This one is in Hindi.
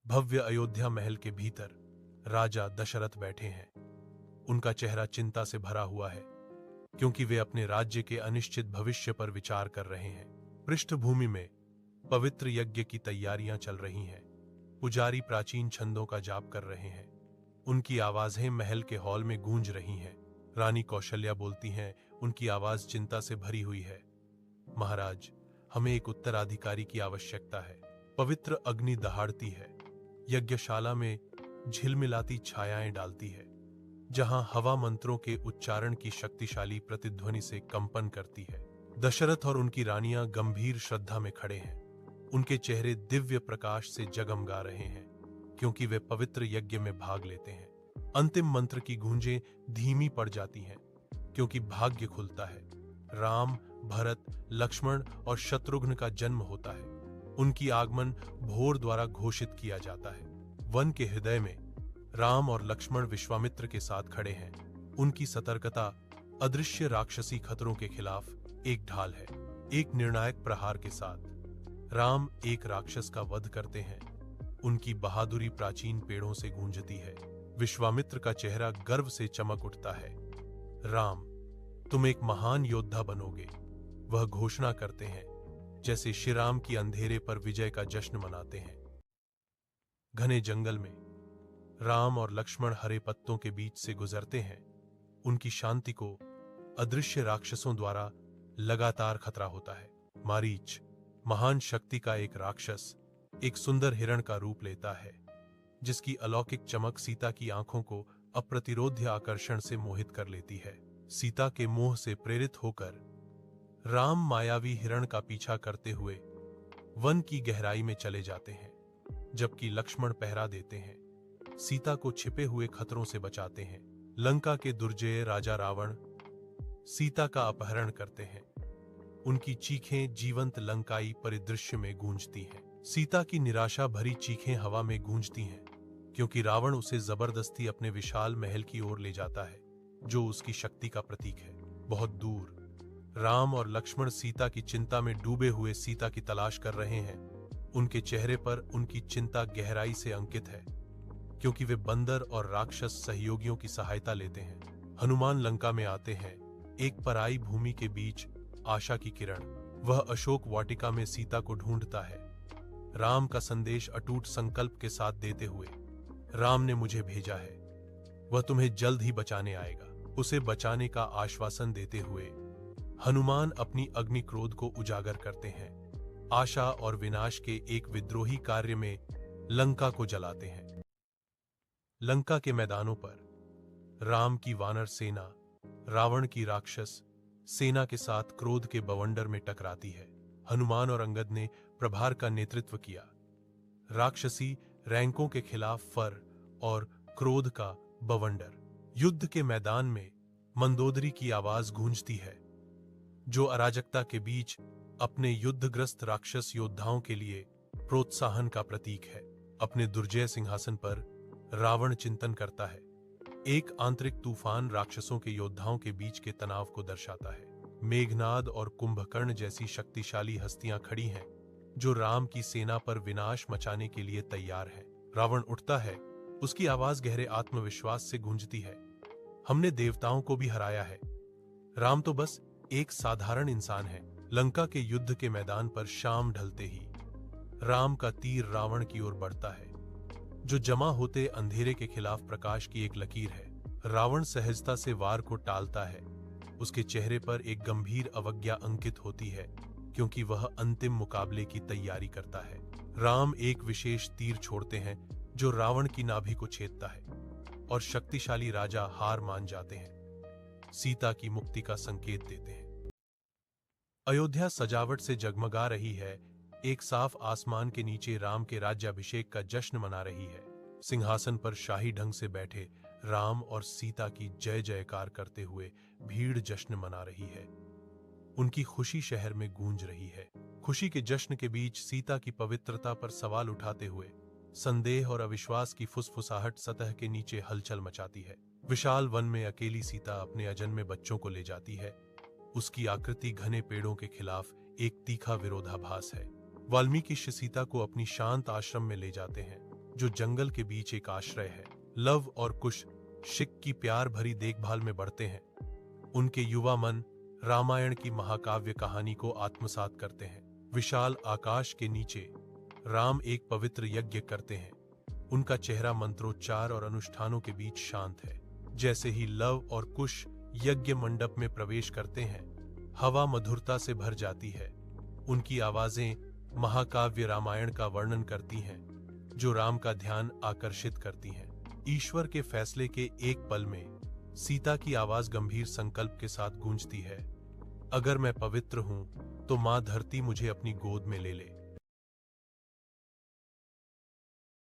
भव्य अयोध्या महल के भीतर राजा दशरथ बैठे हैं। उनका चेहरा चिंता से भरा हुआ है, क्योंकि वे अपने राज्य के अनिश्चित भविष्य पर विचार कर रहे हैं। पृष्ठभूमि में पवित्र यज्ञ की तैयारियां चल रही हैं। पुजारी प्राचीन छंदों का जाप कर रहे हैं। उनकी आवाजें महल के हॉल में गूंज रही हैं। रानी कौशल्या बोलती हैं, उनकी आवाज चिंता से भरी हुई है। महाराज, हमें एक उत्तराधिकारी की आवश्यकता है। पवित्र अग्नि दहाड़ती है, यज्ञशाला में झिलमिलाती छायाएं डालती है, जहां हवा मंत्रों के उच्चारण की शक्तिशाली प्रतिध्वनि से कंपन करती है। दशरथ और उनकी रानियां गंभीर श्रद्धा में खड़े हैं। उनके चेहरे दिव्य प्रकाश से जगमगा रहे हैं, क्योंकि वे पवित्र यज्ञ में भाग लेते हैं। अंतिम मंत्र की गूंजें धीमी पड़ जाती हैं, क्योंकि भाग्य खुलता है। राम, भरत, लक्ष्मण और शत्रुघ्न का जन्म होता है। उनकी आगमन भोर द्वारा घोषित किया जाता है। वन के हृदय में राम और लक्ष्मण विश्वामित्र के साथ खड़े हैं। उनकी सतर्कता अदृश्य राक्षसी खतरों के खिलाफ एक ढाल है। एक निर्णायक प्रहार के साथ राम एक राक्षस का वध करते हैं। उनकी बहादुरी प्राचीन पेड़ों से गूंजती है। विश्वामित्र का चेहरा गर्व से चमक उठता है। राम, तुम एक महान योद्धा बनोगे, वह घोषणा करते हैं, जैसे श्रीराम की अंधेरे पर विजय का जश्न मनाते हैं। घने जंगल में राम और लक्ष्मण हरे पत्तों के बीच से गुजरते हैं। उनकी शांति को अदृश्य राक्षसों द्वारा लगातार खतरा होता है। मारीच, महान शक्ति का एक राक्षस, एक सुंदर हिरण का रूप लेता है, जिसकी अलौकिक चमक सीता की आंखों को अप्रतिरोध्य आकर्षण से मोहित कर लेती है। सीता के मोह से प्रेरित होकर राम मायावी हिरण का पीछा करते हुए वन की गहराई में चले जाते हैं, जबकि लक्ष्मण पहरा देते हैं, सीता को छिपे हुए खतरों से बचाते हैं। लंका के दुर्जय राजा रावण सीता का अपहरण करते हैं। उनकी चीखें जीवंत लंकाई परिदृश्य में गूंजती हैं। सीता की निराशा भरी चीखें हवा में गूंजती हैं, क्योंकि रावण उसे जबरदस्ती अपने विशाल महल की ओर ले जाता है, जो उसकी शक्ति का प्रतीक है। बहुत दूर राम और लक्ष्मण सीता की चिंता में डूबे हुए सीता की तलाश कर रहे हैं। उनके चेहरे पर उनकी चिंता गहराई से अंकित है, क्योंकि वे बंदर और राक्षस सहयोगियों की सहायता लेते हैं। हनुमान लंका में आते हैं, एक पराई भूमि के बीच आशा की किरण। वह अशोक वाटिका में सीता को ढूंढता है, राम का संदेश अटूट संकल्प के साथ देते हुए, राम ने मुझे भेजा है, वह तुम्हें जल्द ही बचाने आएगा। उसे बचाने का आश्वासन देते हुए हनुमान अपनी अग्नि क्रोध को उजागर करते हैं। आशा और विनाश के एक विद्रोही कार्य में लंका को जलाते हैं। लंका के मैदानों पर राम की वानर सेना रावण की राक्षस सेना के साथ क्रोध के बवंडर में टकराती है। हनुमान और अंगद ने प्रभार का नेतृत्व किया। राक्षसी रैंकों के खिलाफ फर और क्रोध का बवंडर। युद्ध के मैदान में मंदोदरी की आवाज गूंजती है, जो अराजकता के बीच अपने युद्धग्रस्त राक्षस योद्धाओं के लिए प्रोत्साहन का प्रतीक है। अपने दुर्जय सिंहासन पर रावण चिंतन करता है। एक आंतरिक तूफान राक्षसों के योद्धाओं के बीच के तनाव को दर्शाता है। मेघनाद और कुंभकर्ण जैसी शक्तिशाली हस्तियां खड़ी हैं, जो राम की सेना पर विनाश मचाने के लिए तैयार हैं। रावण उठता है, उसकी आवाज गहरे आत्मविश्वास से गूंजती है। हमने देवताओं को भी हराया है, राम तो बस एक साधारण इंसान है। लंका के युद्ध के मैदान पर शाम ढलते ही राम का तीर रावण की ओर बढ़ता है, जो जमा होते अंधेरे के खिलाफ प्रकाश की एक लकीर है। रावण सहजता से वार को टालता है। उसके चेहरे पर एक गंभीर अवज्ञा अंकित होती है, क्योंकि वह अंतिम मुकाबले की तैयारी करता है। राम एक विशेष तीर छोड़ते हैं, जो रावण की नाभि को छेदता है, और शक्तिशाली राजा हार मान जाते हैं, सीता की मुक्ति का संकेत देते हैं। अयोध्या सजावट से जगमगा रही है। एक साफ आसमान के नीचे राम के राज्याभिषेक का जश्न मना रही है। सिंहासन पर शाही ढंग से बैठे राम और सीता की जय जयकार करते हुए भीड़ जश्न मना रही है। उनकी खुशी शहर में गूंज रही है। खुशी के जश्न के बीच सीता की पवित्रता पर सवाल उठाते हुए संदेह और अविश्वास की फुसफुसाहट सतह के नीचे हलचल मचाती है। विशाल वन में अकेली सीता अपने अजन्मे बच्चों को ले जाती है। उसकी आकृति घने पेड़ों के खिलाफ एक तीखा विरोधाभास है। वाल्मीकि सीता को अपनी शांत आश्रम में ले जाते हैं, जो जंगल के बीच एक आश्रय है। लव और कुश शिक की प्यार भरी देखभाल में बढ़ते हैं। उनके युवा मन रामायण की महाकाव्य कहानी को आत्मसात करते हैं। विशाल आकाश के नीचे राम एक पवित्र यज्ञ करते हैं। उनका चेहरा मंत्रोच्चार और अनुष्ठानों के बीच शांत है। जैसे ही लव और कुश यज्ञ मंडप में प्रवेश करते हैं, हवा मधुरता से भर जाती है। उनकी आवाजें महाकाव्य रामायण का वर्णन करती हैं, जो राम का ध्यान आकर्षित करती हैं। ईश्वर के फैसले के एक पल में सीता की आवाज गंभीर संकल्प के साथ गूंजती है, अगर मैं पवित्र हूं तो मां धरती मुझे अपनी गोद में ले ले।